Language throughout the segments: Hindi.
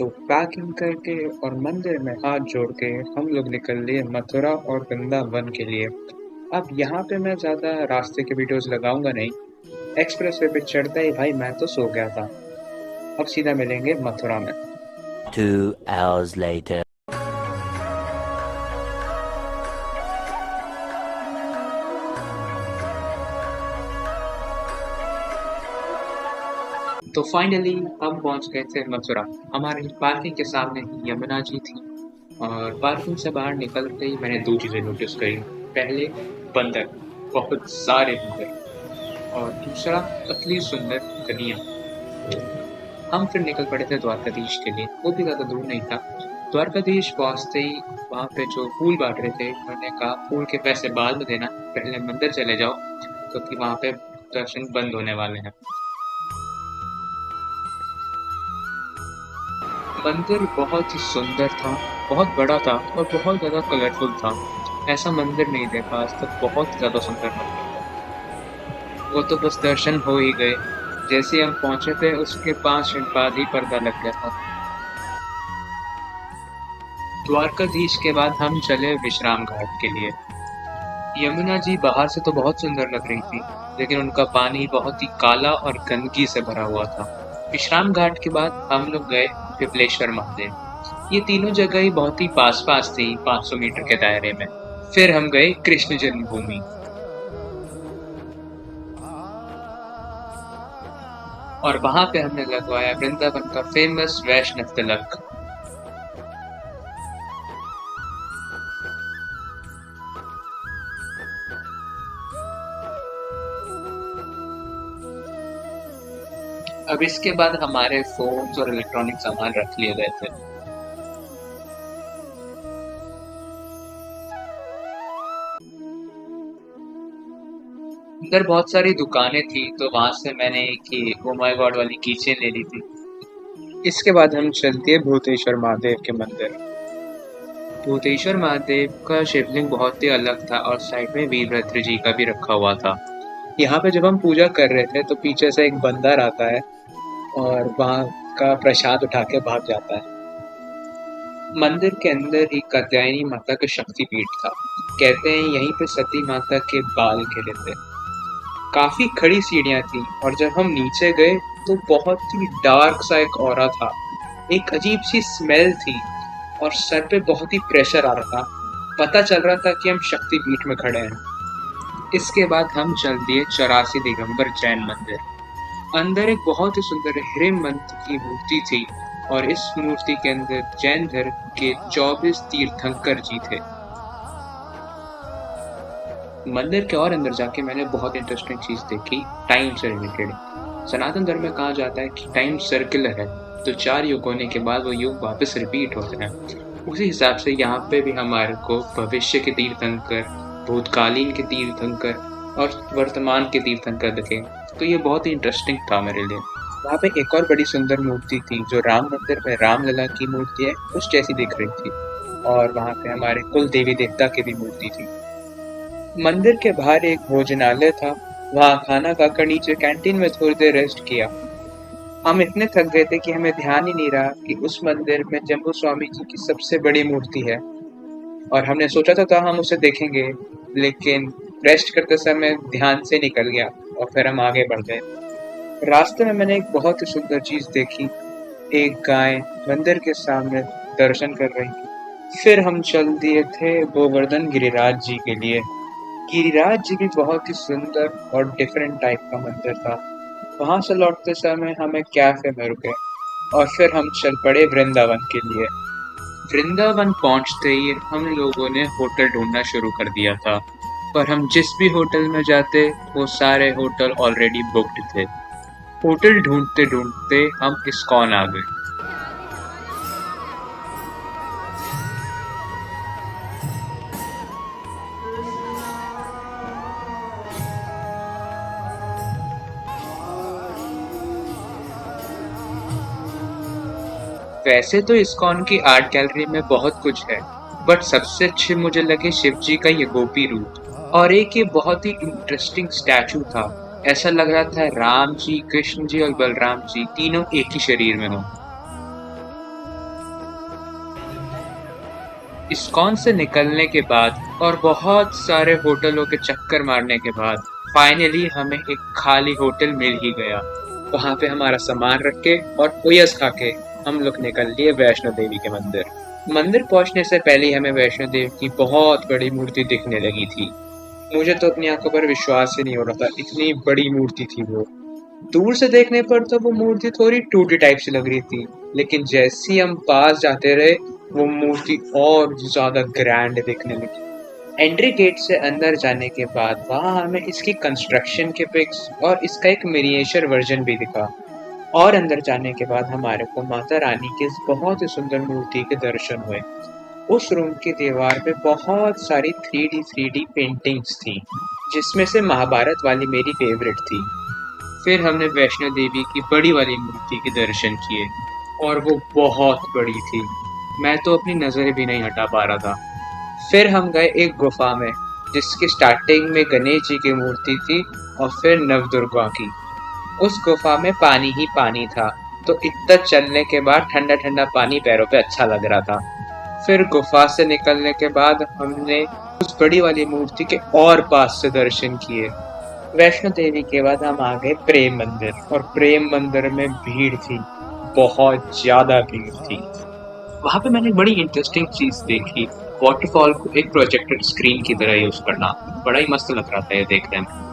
तो पैकिंग करके और मंदिर में हाथ जोड़ के हम लोग निकल लिए मथुरा और वृंदावन के लिए। अब यहाँ पे मैं ज़्यादा रास्ते के वीडियोस लगाऊंगा नहीं। एक्सप्रेसवे पे चढ़ते ही भाई मैं तो सो गया था। अब सीधा मिलेंगे मथुरा में। 2 hours later. तो फाइनली हम पहुंच गए थे मथुरा। हमारी पार्किंग के सामने ही यमुना जी थी और पार्किंग से बाहर निकलते ही मैंने दो चीज़ें नोटिस करी। पहले बंदर, बहुत सारे बंदर, और दूसरा पतली सुंदर कन्या। हम फिर निकल पड़े थे द्वारकाधीश के लिए। वो भी ज़्यादा दूर नहीं था। द्वारकाधीश पहुंचते ही वहाँ पे जो फूल बांट रहे थे उन्होंने कहा फूल के पैसे बाद में देना, पहले मंदिर चले जाओ क्योंकि वहाँ पे दर्शन बंद होने वाले हैं। मंदिर बहुत ही सुंदर था, बहुत बड़ा था और बहुत ज़्यादा कलरफुल था। ऐसा मंदिर नहीं देखा आज तक, बहुत ज़्यादा सुंदर मंदिर था। वो तो बस दर्शन हो ही गए। जैसे ही हम पहुंचे थे उसके 5 मिनट बाद ही पर्दा लग गया था। द्वारकाधीश के बाद हम चले विश्राम घाट के लिए। यमुना जी बाहर से तो बहुत सुंदर लग रही थी, लेकिन उनका पानी बहुत ही काला और गंदगी से भरा हुआ था। विश्राम घाट के बाद हम लोग गए विमलेश्वर महादेव। ये तीनों जगह ही बहुत ही पास पास थी, 500 मीटर के दायरे में। फिर हम गए कृष्ण जन्मभूमि और वहां पे हमने लगवाया वृंदावन का फेमस वैष्णव तिलक। अब इसके बाद हमारे फोन्स और इलेक्ट्रॉनिक सामान रख लिए गए थे। अंदर बहुत सारी दुकानें थी तो वहां से मैंने एक ही ओ माय गॉड वाली कीचेन ले ली थी। इसके बाद हम चलते हैं भूतेश्वर महादेव के मंदिर। भूतेश्वर महादेव का शिवलिंग बहुत ही अलग था और साइड में वीरभद्र जी का भी रखा हुआ था। यहाँ पे जब हम पूजा कर रहे थे तो पीछे से एक बंदर आता है और वहाँ का प्रसाद उठा के भाग जाता है। मंदिर के अंदर ही कात्यायनी माता का शक्तिपीठ था। कहते हैं यहीं पे सती माता के बाल गिरे थे। काफी खड़ी सीढ़ियां थी और जब हम नीचे गए तो बहुत ही डार्क सा एक ऑरा था। एक अजीब सी स्मेल थी और सर पे बहुत ही प्रेशर आ रहा था। पता चल रहा था कि हम शक्तिपीठ में खड़े हैं। इसके बाद हम चल दिए 84 दिगंबर जैन मंदिर। अंदर एक बहुत ही सुंदर हिरण्मयी की मूर्ति थी और इस मूर्ति के अंदर जैन धर्म के 24 तीर्थंकर जी थे। मंदिर के और अंदर जाके मैंने बहुत इंटरेस्टिंग चीज देखी, टाइम से रिलेटेड। सनातन धर्म में कहा जाता है कि टाइम सर्कुलर है, तो 4 युग होने के बाद वो युग वापस रिपीट होते हैं। उसी हिसाब से यहाँ पे भी हमारे को भविष्य के तीर्थंकर, भूतकालीन के तीर्थंकर और वर्तमान के तीर्थंकर दिखे, तो ये बहुत ही इंटरेस्टिंग था मेरे लिए। वहाँ पे एक और बड़ी सुंदर मूर्ति थी जो राम मंदिर में रामलला की मूर्ति है उस जैसी दिख रही थी, और वहाँ पे हमारे कुल देवी देवता की भी मूर्ति थी। मंदिर के बाहर एक भोजनालय था, वहाँ खाना खाकर नीचे कैंटीन में थोड़ी देर रेस्ट किया। हम इतने थक गए थे कि हमें ध्यान ही नहीं रहा कि उस मंदिर में जम्बू स्वामी जी की सबसे बड़ी मूर्ति है और हमने सोचा था हम उसे देखेंगे, लेकिन रेस्ट करते समय ध्यान से निकल गया और फिर हम आगे बढ़ गए। रास्ते में मैंने एक बहुत ही सुंदर चीज देखी। एक गाय मंदिर के सामने दर्शन कर रही थी। फिर हम चल दिए थे गोवर्धन गिरिराज जी के लिए। गिरिराज जी भी बहुत ही सुंदर और डिफरेंट टाइप का मंदिर था। वहां से लौटते समय हम एक कैफे में रुके और फिर हम चल पड़े वृंदावन के लिए। वृंदावन पहुंचते ही हम लोगों ने होटल ढूंढना शुरू कर दिया था, पर हम जिस भी होटल में जाते वो सारे होटल ऑलरेडी बुक्ड थे। होटल ढूंढते ढूंढते हम इस्कॉन आ गए। वैसे तो इस्कॉन की आर्ट गैलरी में बहुत कुछ है, बट सबसे अच्छे मुझे लगे शिव जी का ये गोपी रूप, और एक ये बहुत ही इंटरेस्टिंग स्टैचू था। ऐसा लग रहा था राम जी, कृष्ण जी और बलराम जी तीनों एक ही शरीर में हों। इस्कॉन से निकलने के बाद और बहुत सारे होटलों के चक्कर मारने के बाद फाइनली हमें एक खाली होटल मिल ही गया। वहां पे हमारा सामान रख के और ओयस खा के हम लोग निकल लिए वैष्णो देवी के मंदिर। मंदिर पहुंचने से पहले ही हमें वैष्णो देवी की बहुत बड़ी मूर्ति दिखने लगी थी। मुझे तो अपनी आंखों पर विश्वास ही नहीं हो रहा था, इतनी बड़ी मूर्ति थी वो। दूर से देखने पर तो वो मूर्ति थोड़ी टूटी टाइप से लग रही थी, लेकिन जैसे ही हम पास जाते रहे वो मूर्ति और ज्यादा ग्रैंड दिखने लगी। एंट्री गेट से अंदर जाने के बाद वहां हमें इसकी कंस्ट्रक्शन के पिक्स और इसका एक मिनिएचर वर्जन भी दिखा। और अंदर जाने के बाद हमारे को माता रानी की इस बहुत ही सुंदर मूर्ति के दर्शन हुए। उस रूम की दीवार पे बहुत सारी 3D पेंटिंग्स थी, जिसमें से महाभारत वाली मेरी फेवरेट थी। फिर हमने वैष्णो देवी की बड़ी वाली मूर्ति के दर्शन किए और वो बहुत बड़ी थी, मैं तो अपनी नजरें भी नहीं हटा पा रहा था। फिर हम गए एक गुफा में, जिसकी स्टार्टिंग में गणेश जी की मूर्ति थी और फिर नवदुर्गा की। उस गुफा में पानी ही पानी था, तो इतना चलने के बाद ठंडा ठंडा पानी पैरों पे अच्छा लग रहा था। फिर गुफा से निकलने के बाद हमने उस बड़ी वाली मूर्ति के और पास से दर्शन किए। वैष्णो देवी के बाद हम आ गए प्रेम मंदिर, और प्रेम मंदिर में भीड़ थी, बहुत ज्यादा भीड़ थी। वहां पे मैंने बड़ी इंटरेस्टिंग चीज देखी, वाटरफॉल को एक प्रोजेक्टेड स्क्रीन की तरह यूज करना। बड़ा ही मस्त लग रहा था ये देखने में।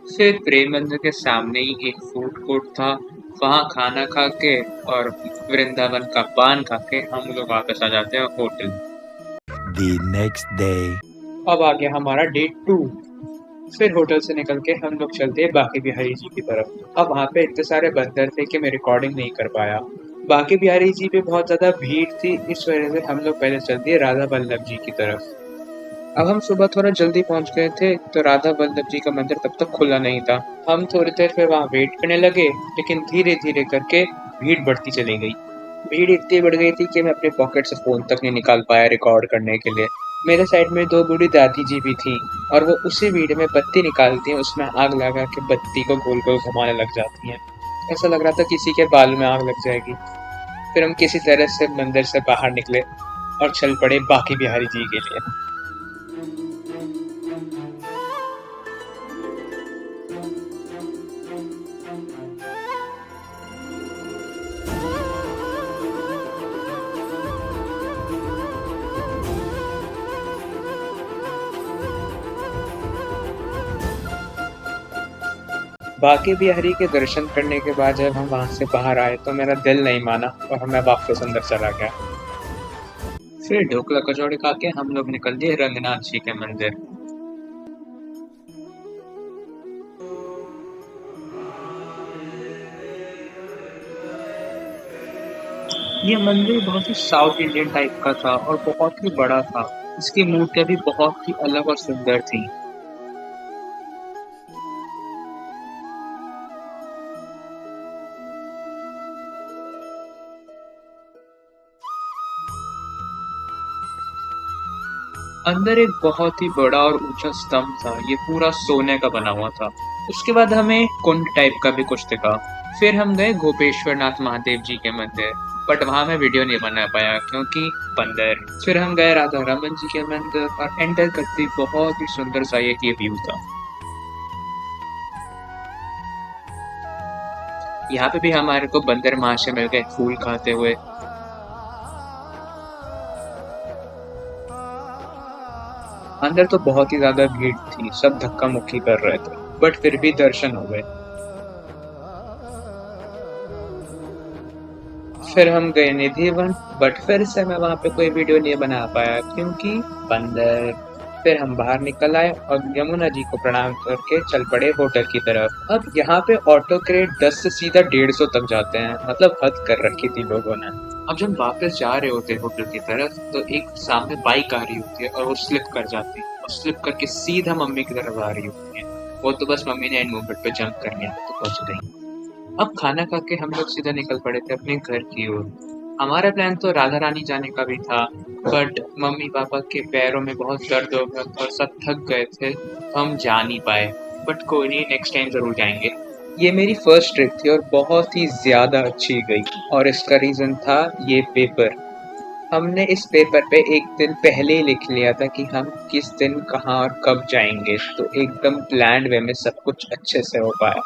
फिर प्रेम मंदिर के सामने ही एक फूड कोर्ट था, वहां खाना खा के और वृंदावन का पान खा के हम लोग वापस आ जाते हैं होटल। The next day. अब आ गया हमारा डे 2। फिर होटल से निकल के हम लोग चलते हैं बांके बिहारी जी की तरफ। अब वहाँ पे इतने सारे बंदर थे कि मैं रिकॉर्डिंग नहीं कर पाया। बांके बिहारी जी पे बहुत ज्यादा भीड़ थी, इस वजह से हम लोग पहले चल दिए राधा वल्लभ जी की तरफ। अब हम सुबह थोड़ा जल्दी पहुंच गए थे, तो राधा वल्लभ जी का मंदिर तब तक खुला नहीं था। हम थोड़ी देर फिर वहाँ वेट करने लगे, लेकिन धीरे धीरे करके भीड़ बढ़ती चली गई। भीड़ इतनी बढ़ गई थी कि मैं अपने पॉकेट से फोन तक नहीं निकाल पाया रिकॉर्ड करने के लिए। मेरे साइड में दो बूढ़ी दादी जी भी थी, और वो उसी भीड़ में बत्ती निकालती हैं, उसमें आग लगा के बत्ती को गोल गोल घुमाने लग जाती हैं। ऐसा लग रहा था किसी के बाल में आग लग जाएगी। फिर हम किसी तरह से मंदिर से बाहर निकले और चल पड़े बांके बिहारी जी के लिए। बांके बिहारी के दर्शन करने के बाद जब हम वहां से बाहर आए तो मेरा दिल नहीं माना और मैं वापस अंदर चला गया। फिर ढोकला कचौड़ी खा के हम लोग निकल दिए रंगनाथ जी के मंदिर। ये मंदिर बहुत ही साउथ इंडियन टाइप का था और बहुत ही बड़ा था। इसकी मूर्तियां भी बहुत ही अलग और सुंदर थी। अंदर एक बहुत ही बड़ा और ऊंचा स्तंभ था, ये पूरा सोने का बना हुआ था। उसके बाद हमें कुंड टाइप का भी कुछ दिखा। फिर हम गए गोपेश्वर नाथ महादेव जी के मंदिर, बट वहां मैं वीडियो नहीं बना पाया क्योंकि बंदर। फिर हम गए राधा रमन जी के मंदिर और एंटर करते ही बहुत ही सुंदर सा एक ये व्यू था। यहाँ पे भी हमारे को बंदर महाशय मिल गए फूल खाते हुए। अंदर तो बहुत ही ज्यादा भीड़ थी, सब धक्का मुक्की कर रहे थे, बट फिर भी दर्शन हो गए। फिर हम गए निधिवन, बट फिर से मैं वहां पे कोई वीडियो नहीं बना पाया क्योंकि बंदर। फिर हम बाहर निकल आए और यमुना जी को प्रणाम करके चल पड़े होटल की तरफ। अब यहाँ पे ऑटो क्रेट 10 से सीधा 150 तक जाते हैं, मतलब हद कर रखी थी लोगों ने। अब जब हम वापस जा रहे होते हैं होटल की तरफ तो एक सामने बाइक आ रही होती है और वो स्लिप कर जाती है और स्लिप करके सीधा मम्मी की तरफ आ रही होती है। वो तो बस मम्मी ने एंड मोमेंट पे जंप कर लिया तो बच गई। अब खाना खा के हम लोग सीधा निकल पड़े थे अपने घर की ओर। हमारा प्लान तो राधा रानी जाने का भी था, बट मम्मी पापा के पैरों में बहुत दर्द हो गया और सब थक गए थे तो हम जा नहीं पाए। बट कोई नहीं, नेक्स्ट टाइम जरूर जाएंगे। ये मेरी फर्स्ट ट्रिप थी और बहुत ही ज़्यादा अच्छी गई, और इसका रीज़न था ये पेपर। हमने इस पेपर पे एक दिन पहले ही लिख लिया था कि हम किस दिन कहाँ और कब जाएंगे, तो एकदम प्लान्ड वे में सब कुछ अच्छे से हो पाया।